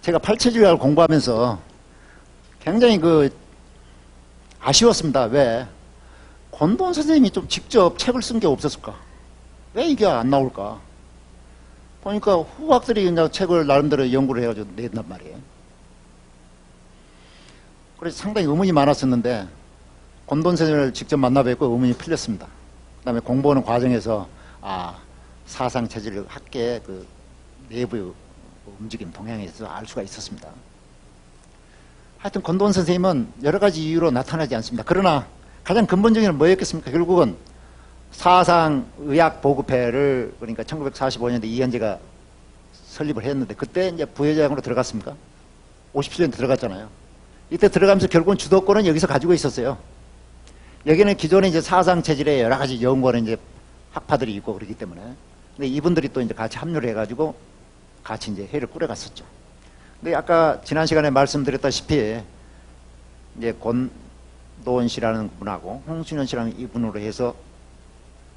제가 팔체질학을 공부하면서 굉장히 아쉬웠습니다. 왜? 권도원 선생님이 좀 직접 책을 쓴 게 없었을까? 왜 이게 안 나올까? 보니까 후학들이 그냥 책을 나름대로 연구를 해가지고 냈단 말이에요. 그래서 상당히 의문이 많았었는데, 권도원 선생님을 직접 만나 뵙고 의문이 풀렸습니다. 그 다음에 공부하는 과정에서, 사상체질 학계의 내부의 움직임, 동향에 서 알 수가 있었습니다. 하여튼 권도원 선생님은 여러 가지 이유로 나타나지 않습니다. 그러나 가장 근본적인 건 뭐였겠습니까? 결국은 사상의학보급회를 그러니까 1945년대 이현재가 설립을 했는데 그때 이제 부회장으로 들어갔습니까? 57년대 들어갔잖아요. 이때 들어가면서 결국은 주도권은 여기서 가지고 있었어요. 여기는 기존에 이제 사상체질의 여러 가지 연구하는 이제 학파들이 있고 그러기 때문에. 근데 이분들이 또 이제 같이 합류를 해가지고 같이 이제 회의를 꾸려갔었죠. 근데 아까 지난 시간에 말씀드렸다시피 이제 권도원 씨라는 분하고 홍순현 씨라는 이분으로 해서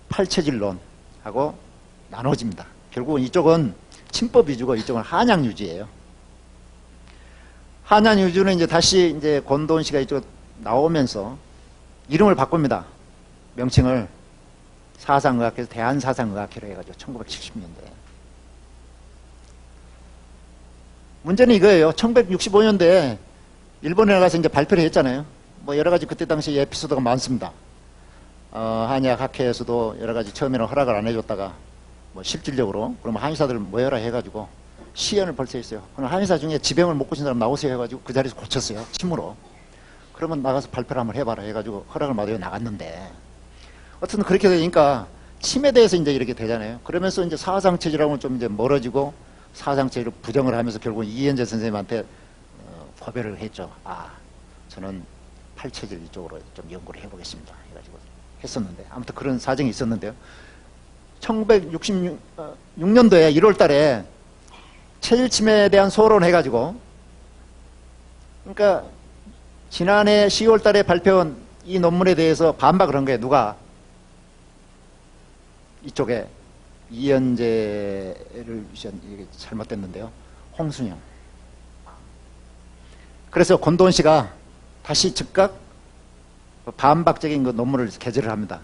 팔체질론하고 나눠집니다. 결국은 이쪽은 친법 위주고 이쪽은 한양 유지예요. 한양 유주는 이제 다시 이제 권도원 씨가 이쪽 나오면서 이름을 바꿉니다. 명칭을 사상의학회에서 대한사상의학회로 해가지고 1970년대. 문제는 이거예요. 1965년대에 일본에 가서 이제 발표를 했잖아요. 뭐 여러 가지 그때 당시 에피소드가 많습니다. 한의학학회에서도 여러 가지 처음에는 허락을 안 해줬다가 뭐 실질적으로 그러면 한의사들 모여라 해가지고 시연을 벌써 했어요. 그럼 한의사 중에 지병을 못 고친 사람 나오세요 해가지고 그 자리에서 고쳤어요. 침으로. 그러면 나가서 발표를 한번 해봐라 해가지고 허락을 받아서 나갔는데 어쨌든 그렇게 되니까 침에 대해서 이제 이렇게 되잖아요. 그러면서 이제 사상체질하고는 좀 이제 멀어지고 사상체질을 부정을 하면서 결국 이현재 선생님한테 고백을 했죠. 저는 팔체질 이쪽으로 좀 연구를 해보겠습니다. 해가지고 했었는데 아무튼 그런 사정이 있었는데요. 1966년도에 1월 달에 체질침해에 대한 소론을 해가지고 그러니까 지난해 10월 달에 발표한 이 논문에 대해서 반박을 한 거예요. 누가? 이쪽에 이현재를 이게 잘못됐는데요. 홍순영. 그래서 권도원 씨가 다시 즉각 반박적인 그 논문을 게재를 합니다.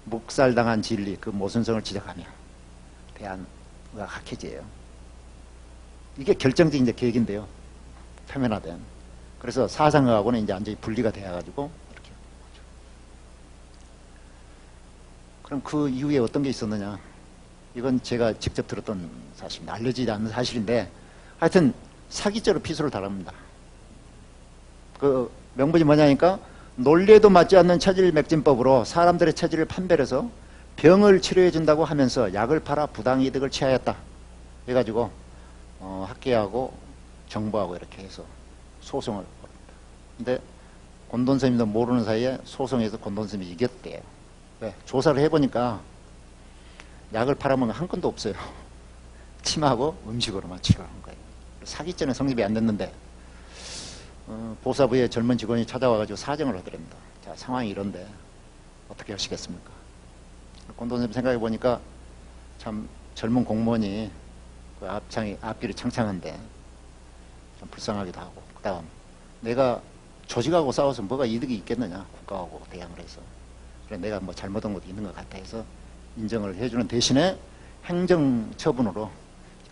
묵살당한 진리 그 모순성을 지적하며 대한의학학회지예요. 이게 결정적인 이제 계획인데요. 표면화된. 그래서 사상의학원은 이제 완전히 분리가 되어가지고 이렇게. 그럼 그 이후에 어떤 게 있었느냐? 이건 제가 직접 들었던 사실입니다. 알려지지 않는 사실인데 하여튼 사기죄로 피소를 당합니다. 그 명분이 뭐냐니까 논리에도 맞지 않는 체질 맥진법으로 사람들의 체질을 판별해서 병을 치료해 준다고 하면서 약을 팔아 부당이득을 취하였다. 해가지고 학계하고 정부하고 이렇게 해서 소송을 벌입니다. 근데 권도원 선생님도 모르는 사이에 소송에서 권도원 선생님이 이겼대요. 왜? 조사를 해보니까 약을 팔아먹은 한 건도 없어요. 침하고 음식으로만 치료하는 거예요. 사기죄는 성립이 안 됐는데 보사부의 젊은 직원이 찾아와가지고 사정을 하더랍니다. 자, 상황이 이런데 어떻게 하시겠습니까? 권도원 선생님 생각해보니까 참 젊은 공무원이 그 앞길이 창창한데 좀 불쌍하기도 하고 그 다음 내가 조직하고 싸워서 뭐가 이득이 있겠느냐 국가하고 대항을 해서 그래 내가 뭐 잘못한 것도 있는 것 같아 해서 인정을 해주는 대신에 행정처분으로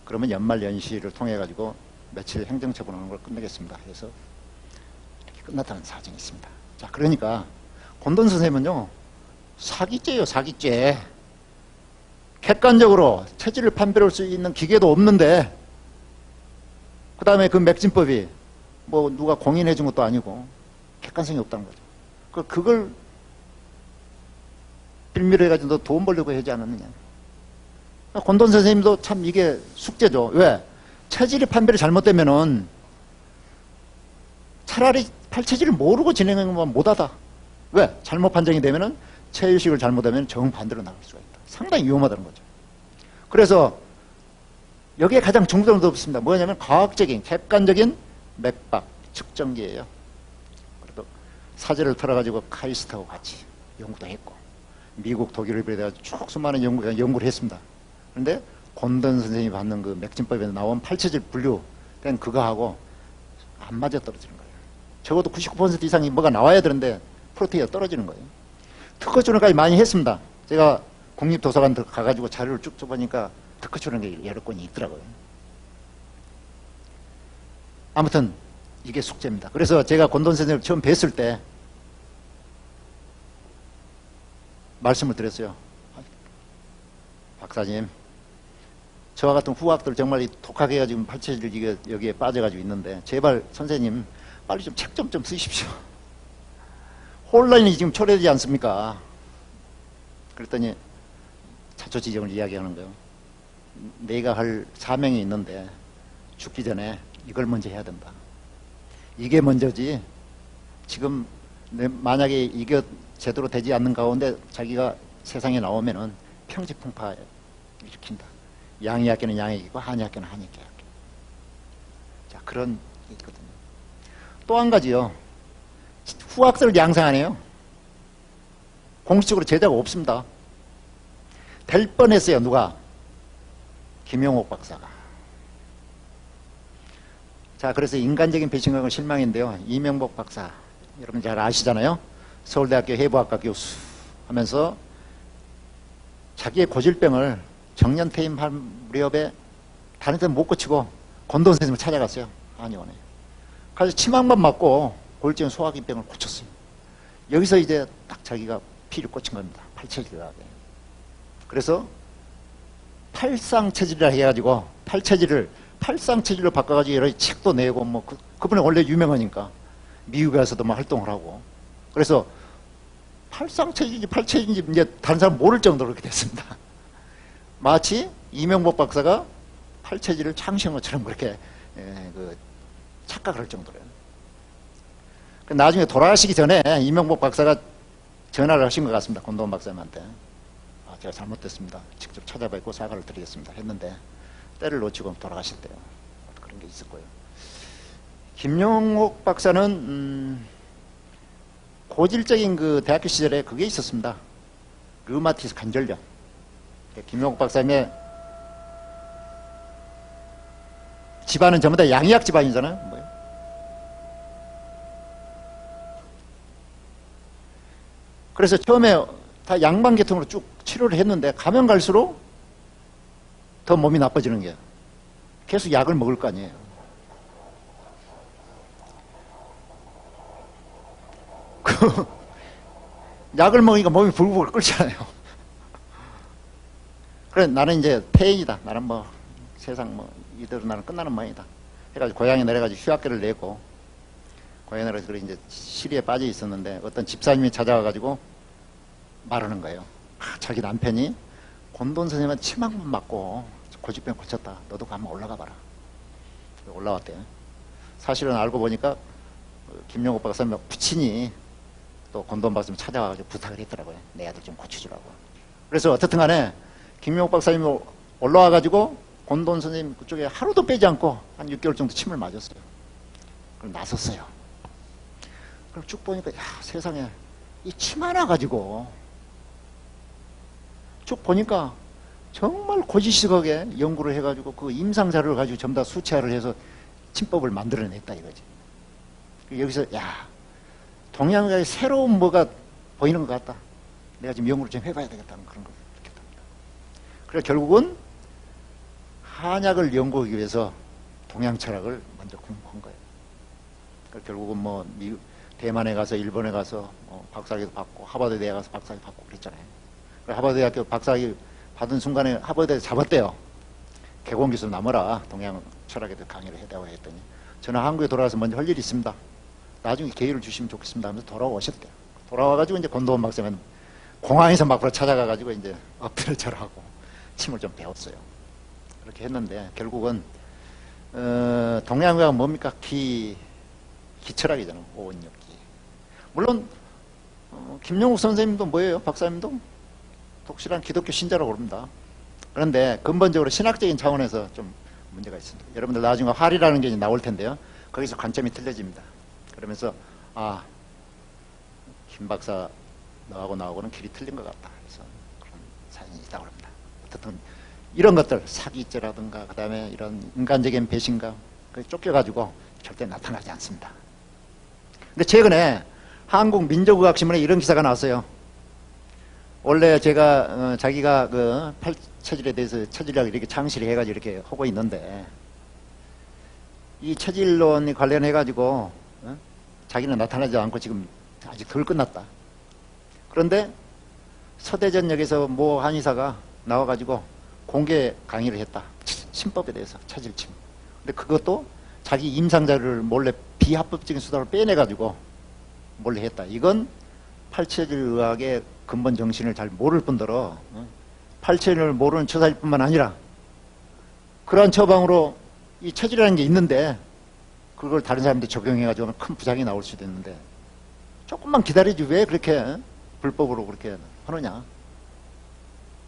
그러면 연말연시를 통해 가지고 며칠 행정처분하는 걸 끝내겠습니다 해서 이렇게 끝났다는 사정이 있습니다. 자, 그러니까 권도원 선생님은요 사기죄예요. 사기죄. 객관적으로 체질을 판별할 수 있는 기계도 없는데 그 다음에 그 맥진법이 뭐 누가 공인해 준 것도 아니고 객관성이 없다는 거죠. 그걸 빌미로 해가지고 너 돈 벌려고 하지 않았느냐. 권도원 선생님도 참 이게 숙제죠. 왜? 체질이 판별이 잘못되면은 차라리 팔체질을 모르고 진행하는 것만 못하다. 왜? 잘못 판정이 되면은 체질식을 잘못하면 정반대로 나갈 수가 있다. 상당히 위험하다는 거죠. 그래서 여기에 가장 중점을 뒀습니다. 뭐냐면 과학적인, 객관적인 맥박 측정기예요. 그래도 사제를 털어가지고 카이스트하고 같이 연구도 했고 미국, 독일을 비롯해서 쭉 수많은 연구를 했습니다. 그런데 권도원 선생님이 받는 그 맥진법에서 나온 팔체질 분류 그냥 그거하고 안 맞아 떨어지는 거예요. 적어도 99% 이상이 뭐가 나와야 되는데 프로테이가 떨어지는 거예요. 특허 출원까지 많이 했습니다. 제가 국립도서관 가가지고 자료를 쭉 써보니까 특허 출원 게 여러 건이 있더라고요. 아무튼 이게 숙제입니다. 그래서 제가 권돈 선생님을 처음 뵀을 때 말씀을 드렸어요. 박사님, 저와 같은 후학들 정말 독하게 해가지고 팔체질 여기에 빠져가지고 있는데 제발 선생님 빨리 좀 책 좀 쓰십시오. 혼란이 지금 초래되지 않습니까? 그랬더니 자초지종을 이야기하는 거예요. 내가 할 사명이 있는데 죽기 전에 이걸 먼저 해야 된다. 이게 먼저지. 지금 만약에 이게 제대로 되지 않는 가운데 자기가 세상에 나오면은 평지풍파 일으킨다. 양의학계는 양의학이고 한의학계는 한의학계. 자, 그런 게 있거든요. 또 한 가지요. 후학설을 양성하네요. 공식적으로 제자가 없습니다. 될 뻔했어요. 누가? 김용옥 박사가. 자, 그래서 인간적인 배신감은 실망인데요. 이명복 박사, 여러분 잘 아시잖아요. 서울대학교 해부학과 교수 하면서 자기의 고질병을 정년퇴임할 무렵에 다른 데는 못 고치고 권돈 선생님을 찾아갔어요. 한의원에. 그래서 치막만 맞고 골증 소화기병을 고쳤어요. 여기서 이제 딱 자기가 피를 꽂힌 겁니다. 팔체질하게. 그래서 팔상체질이라 해가지고 팔상체질로 바꿔가지고 여러 책도 내고 뭐 그분이 원래 유명하니까 미국에서도 뭐 활동을 하고 그래서 팔상체질인지 팔체질인지 이제 다른 사람 모를 정도로 그렇게 됐습니다. 마치 이명복 박사가 팔체질을 창시한 것처럼 그렇게 착각을 할 정도로요. 나중에 돌아가시기 전에 이명복 박사가 전화를 하신 것 같습니다. 권도원 박사님한테. 아, 제가 잘못됐습니다. 직접 찾아뵙고 사과를 드리겠습니다. 했는데 때를 놓치고 돌아가셨대요. 그런 게 있을 거예요. 김용옥 박사는 고질적인 그 대학교 시절에 그게 있었습니다. 류마티스 관절염. 김용옥 박사님의 집안은 전부 다 양의학 집안이잖아요. 뭐예요? 그래서 처음에 다 양반계통으로 쭉 치료를 했는데 가면 갈수록 더 몸이 나빠지는 게 계속 약을 먹을 거 아니에요. 그 약을 먹으니까 몸이 불불 끓잖아요. 그래 나는 이제 폐인이다. 나는 뭐 세상 뭐 이대로 나는 끝나는 모양이다. 해가지고 고향에 내려가지고 휴학계를 내고 고향에 내려가지고 이제 시리에 빠져 있었는데 어떤 집사님이 찾아와가지고 말하는 거예요. 자기 남편이 권돈 선생님한테 치막만 맞고 고집병 고쳤다. 너도 한번 올라가 봐라. 올라왔대요. 사실은 알고 보니까 김용옥 박사님 부친이 또 권돈 박사님 찾아와가지고 부탁을 했더라고요. 내 아들 좀 고쳐주라고. 그래서 어떻든 간에 김용옥 박사님이 올라와가지고 권돈 선생님 그쪽에 하루도 빼지 않고 한 6개월 정도 침을 맞았어요. 그럼 나섰어요. 그럼 쭉 보니까 야 세상에 이 침 하나 가지고 쭉 보니까 정말 고지식하게 연구를 해가지고 그 임상자료를 가지고 전부 다 수치화를 해서 침법을 만들어냈다 이거지. 여기서 야 동양의학의 새로운 뭐가 보이는 것 같다. 내가 지금 연구를 좀 해봐야 되겠다는 그런 걸 느꼈답니다. 그래서 결국은 한약을 연구하기 위해서 동양 철학을 먼저 공부한 거예요. 그래서 결국은 뭐 대만에 가서 일본에 가서 박사학위도 받고 하버드대에 가서 박사학위 받고 그랬잖아요. 하버드대학교 박사학위 받은 순간에 하버드에 잡았대요. 개공교수 남아라. 동양 철학에도 강의를 해다고 했더니 저는 한국에 돌아와서 먼저 할 일이 있습니다. 나중에 기회를 주시면 좋겠습니다 하면서 돌아오셨대요. 돌아와가지고 이제 권도원 박사는 공항에서 막바로 찾아가가지고 이제 엎드려 절하고 침을 좀 배웠어요. 그렇게 했는데 결국은 동양의학은 뭡니까? 기철학이잖아요. 오온역기. 물론 김용욱 선생님도 뭐예요? 박사님도 독실한 기독교 신자라고 그럽니다. 그런데 근본적으로 신학적인 차원에서 좀 문제가 있습니다. 여러분들 나중에 활이라는 게 나올 텐데요. 거기서 관점이 틀려집니다. 그러면서 아, 김 박사 너하고 나하고는 길이 틀린 것 같다. 그래서 그런 사연이 있다고 합니다. 어쨌든 이런 것들 사기죄라든가 그 다음에 이런 인간적인 배신감 쫓겨가지고 절대 나타나지 않습니다. 근데 최근에 한국민족의학신문에 이런 기사가 나왔어요. 원래 제가 자기가 그 팔체질에 대해서 체질학 이렇게 창시를 해가지고 이렇게 하고 있는데 이 체질론이 관련해가지고 자기는 나타나지 않고 지금 아직 덜 끝났다. 그런데 서대전역에서 모 한의사가 나와가지고 공개 강의를 했다. 침법에 대해서 체질침. 근데 그것도 자기 임상자를 몰래 비합법적인 수단으로 빼내가지고 몰래 했다. 이건 팔체질의학의 근본 정신을 잘 모를 뿐더러 팔체질을 모르는 처사일 뿐만 아니라 그러한 처방으로 이 체질이라는 게 있는데 그걸 다른 사람한테 적용해가지고 큰 부작용이 나올 수도 있는데 조금만 기다리지 왜 그렇게 불법으로 그렇게 하느냐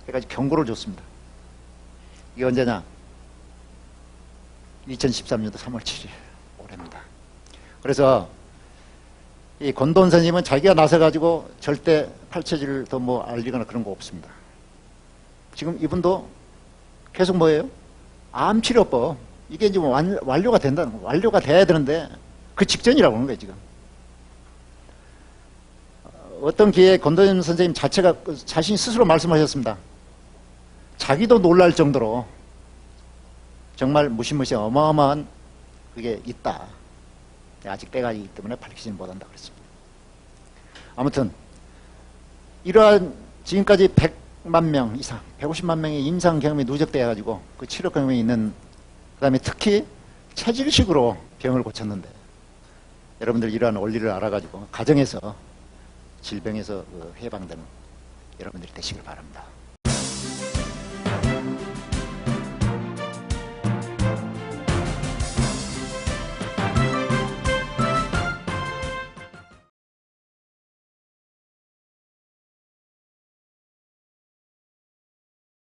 해가지고 경고를 줬습니다. 이게 언제냐? 2013년도 3월 7일 올해입니다. 그래서 이 권도원 선생님은 자기가 나서가지고 절대 팔체질을 더 뭐 알리거나 그런 거 없습니다. 지금 이분도 계속 뭐예요? 암치료법. 이게 이제 완료가 된다는 거. 완료가 돼야 되는데 그 직전이라고 하는 거예요, 지금. 어떤 기회에 권도원 선생님 자체가 자신 스스로 말씀하셨습니다. 자기도 놀랄 정도로 정말 무시무시한 어마어마한 그게 있다. 아직 때가 있기 때문에 밝히지는 못한다 그랬습니다. 아무튼 이러한 지금까지 100만 명 이상 150만 명의 임상 경험이 누적되어 가지고 그 치료 경험이 있는 그 다음에 특히 체질식으로 병을 고쳤는데 여러분들 이러한 원리를 알아가지고 가정에서 질병에서 해방되는 여러분들이 되시길 바랍니다.